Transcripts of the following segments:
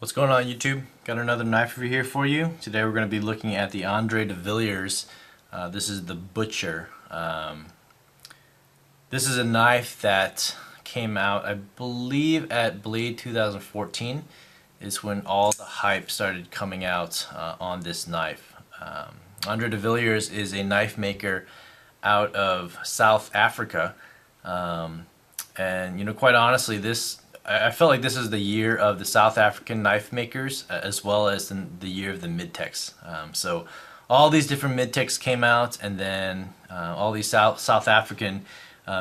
What's going on, YouTube? Got another knife over here for you. Today we're going to be looking at the Andre de Villiers. This is the Butcher. This is a knife that came out, I believe, at Blade 2014 is when all the hype started coming out on this knife. Andre de Villiers is a knife maker out of South Africa. And quite honestly, I felt like this is the year of the South African knife makers, as well as the year of the Midtechs. So all these different Midtechs came out, and then all these South African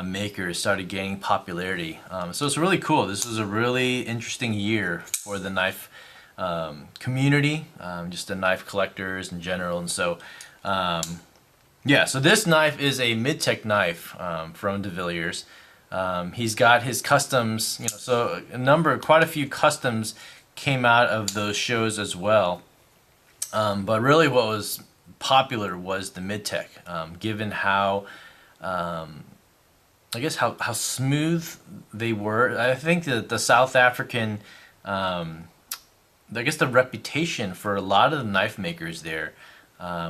makers started gaining popularity. So it's really cool. This was a really interesting year for the knife community, just the knife collectors in general. And so yeah, so this knife is a Midtech knife from de Villiers. He's got his customs, so quite a few customs came out of those shows as well. But really what was popular was the Midtech, given how, I guess how smooth they were. I think that the South African, I guess the reputation for a lot of the knife makers there,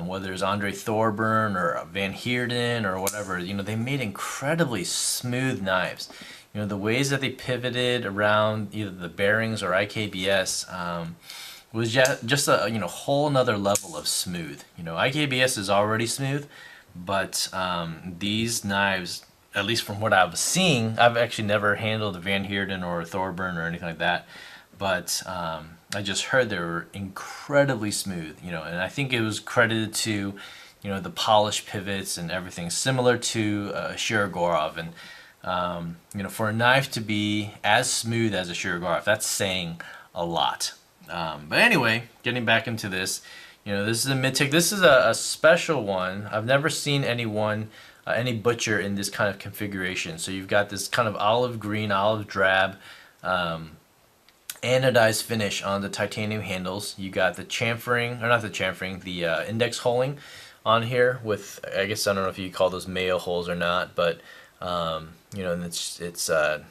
whether it's Andre Thorburn or Van Heerden or whatever, they made incredibly smooth knives. The ways that they pivoted around either the bearings or IKBS was just a whole nother level of smooth. IKBS is already smooth, but these knives, at least from what I was seeing, I've actually never handled a Van Heerden or a Thorburn or anything like that, but I just heard they were incredibly smooth, and I think it was credited to, the polished pivots and everything, similar to Shirogorov. And for a knife to be as smooth as a Shirogorov, that's saying a lot. But anyway, getting back into this, this is a Midtech. This is a special one. I've never seen any Butcher in this kind of configuration. So you've got this kind of olive green, olive drab, anodized finish on the titanium handles. You got the chamfering, or not the chamfering, the index holing on here with, I guess, I don't know if you call those Mayo holes or not, but and it's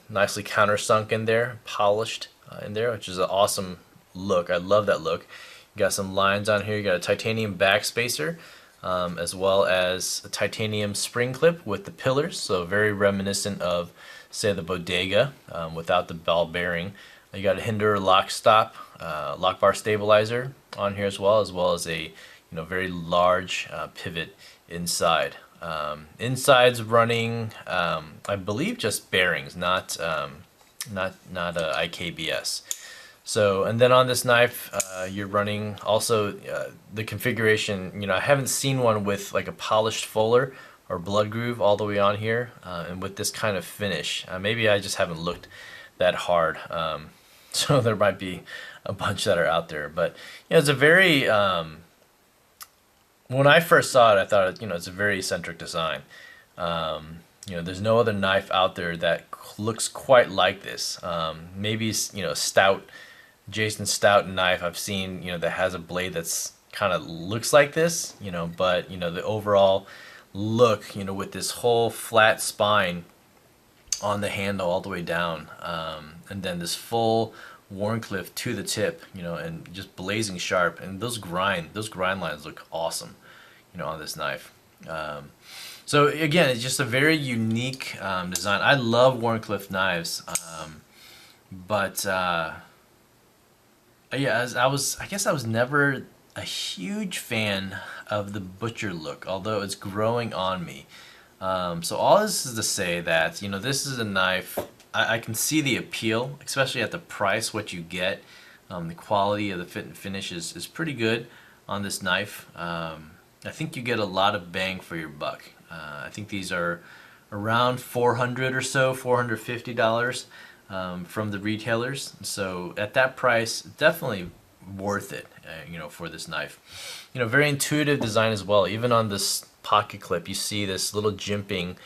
nicely countersunk in there, polished in there, which is an awesome look. I love that look. You got some lines on here. You got a titanium backspacer, as well as a titanium spring clip with the pillars, so very reminiscent of, say, the Bodega, without the ball bearing. You got a Hinder lock stop, lock bar stabilizer on here as well as a very large pivot inside. Inside's running, I believe, just bearings, not IKBS. So, and then on this knife, you're running also the configuration. I haven't seen one with like a polished fuller or blood groove all the way on here, and with this kind of finish. Maybe I just haven't looked that hard. So there might be a bunch that are out there, but it's a very, when I first saw it, I thought, it's a very eccentric design. There's no other knife out there that looks quite like this. Maybe, Stout, Jason Stout knife I've seen, that has a blade that's kind of looks like this, but, the overall look, with this whole flat spine on the handle all the way down, and then this full Wharncliffe to the tip, and just blazing sharp, and those grind lines look awesome, on this knife. So again, it's just a very unique design. I love Wharncliffe knives, but yeah, I guess I was never a huge fan of the Butcher look, although it's growing on me. So all this is to say that, this is a knife, I can see the appeal, especially at the price, what you get. The quality of the fit and finish is pretty good on this knife. I think you get a lot of bang for your buck. I think these are around $400 or so, $450 from the retailers. So at that price, definitely worth it, for this knife. Very intuitive design as well. Even on this pocket clip, you see this little jimping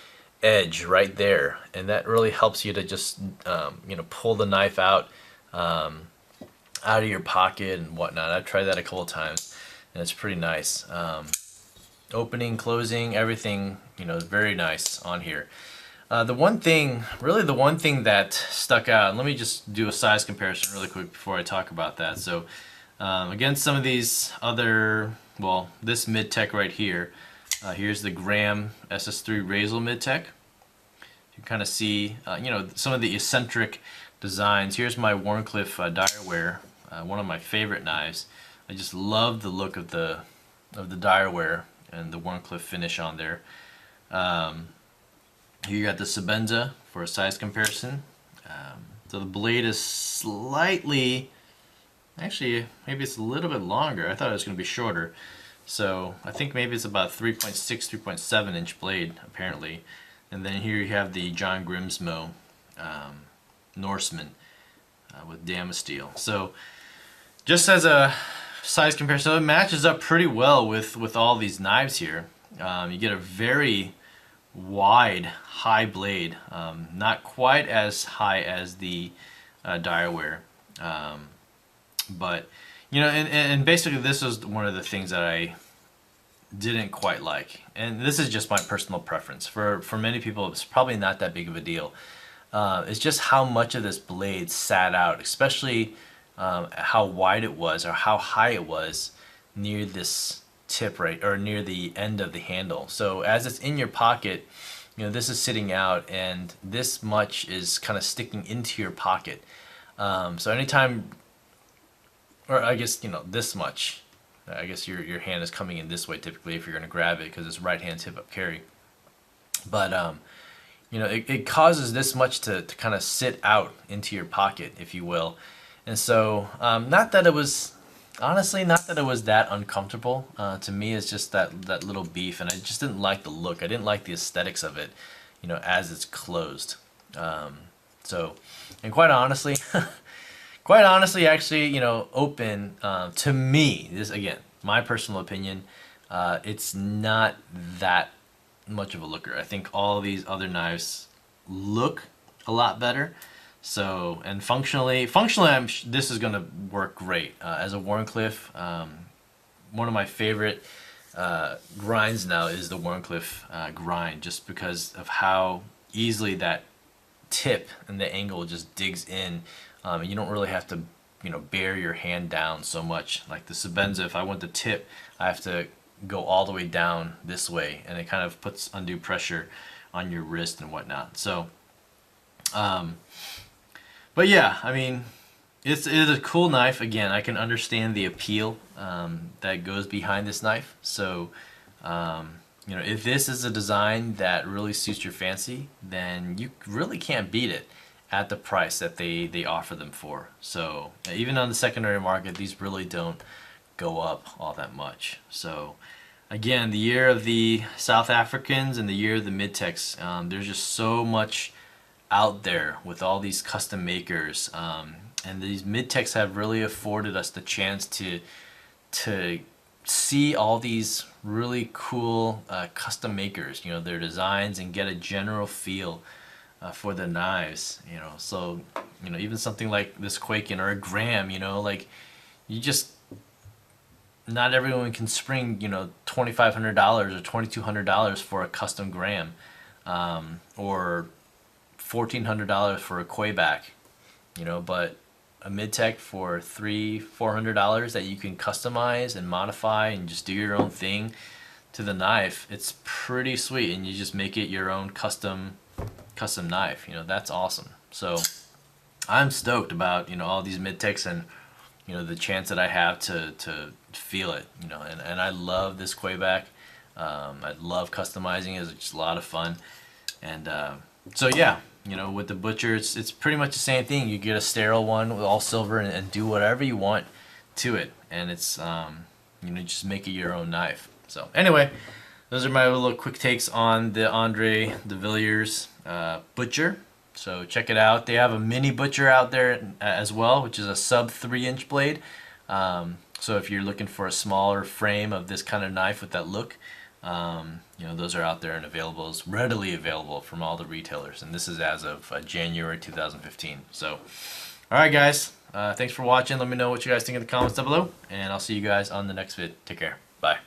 edge right there, and that really helps you to just pull the knife out of your pocket and whatnot. I've tried that a couple times, and it's pretty nice. Opening, closing, everything, is very nice on here. Really the one thing that stuck out, and let me just do a size comparison really quick before I talk about that. So against some of these other, well, this Midtech right here, here's the Graham SS3 Razel Midtech. You kind of see, some of the eccentric designs. Here's my Wharncliffe Direware, one of my favorite knives. I just love the look of the Direware and the Wharncliffe finish on there. Here you got the Sebenza for a size comparison. So the blade is slightly, actually maybe it's a little bit longer. I thought it was going to be shorter. So I think maybe it's about 3.6, 3.7 inch blade apparently. And then here you have the John Grimsmo Norseman with Damasteel. So just as a size comparison, it matches up pretty well with all these knives here. You get a very wide, high blade, not quite as high as the Direware, but and basically this was one of the things that I didn't quite like, and this is just my personal preference. For many people, it's probably not that big of a deal. It's just how much of this blade sat out, especially how wide it was or how high it was near this tip right, or near the end of the handle. So as it's in your pocket, this is sitting out and this much is kind of sticking into your pocket. So anytime, or I guess this much, I guess your hand is coming in this way typically if you're going to grab it because it's right hand tip up carry. But it causes this much to kind of sit out into your pocket, if you will. And so not that it was that uncomfortable. To me, it's just that little beef, and I just didn't like the look. I didn't like the aesthetics of it, as it's closed. So, and quite honestly, actually, open, to me, this again, my personal opinion, it's not that much of a looker. I think all these other knives look a lot better. So, and functionally, this is going to work great. As a Wharncliffe, one of my favorite grinds now is the Wharncliffe grind, just because of how easily that tip and the angle just digs in. And you don't really have to, bear your hand down so much. Like the Sebenza, if I want the tip, I have to go all the way down this way, and it kind of puts undue pressure on your wrist and whatnot. So, but yeah, I mean, it is a cool knife. Again, I can understand the appeal that goes behind this knife. So, if this is a design that really suits your fancy, then you really can't beat it at the price that they offer them for. So, even on the secondary market, these really don't go up all that much. So, again, the year of the South Africans and the year of the Midtechs, there's just so much out there with all these custom makers, and these Midtechs have really afforded us the chance to see all these really cool custom makers, their designs, and get a general feel for the knives. So even something like this Quaken or a Graham, like you just, not everyone can spring $2,500 or $2,200 for a custom Graham, or $1,400 for a Quayback, but a Midtech for $300-400 that you can customize and modify and just do your own thing to the knife. It's pretty sweet, and you just make it your own custom knife. That's awesome. So I'm stoked about all these Midtechs, and the chance that I have to feel it. And I love this Quayback. I love customizing it. It's just a lot of fun. And so yeah, with the Butcher, it's pretty much the same thing. You get a sterile one with all silver, and do whatever you want to it, and it's just make it your own knife. So anyway, those are my little quick takes on the Villiers Butcher. So check it out. They have a mini Butcher out there as well, which is a sub 3-inch blade. So if you're looking for a smaller frame of this kind of knife with that look, those are out there and available, is readily available from all the retailers. And this is as of January 2015. So, all right, guys. Thanks for watching. Let me know what you guys think in the comments down below, and I'll see you guys on the next vid. Take care. Bye.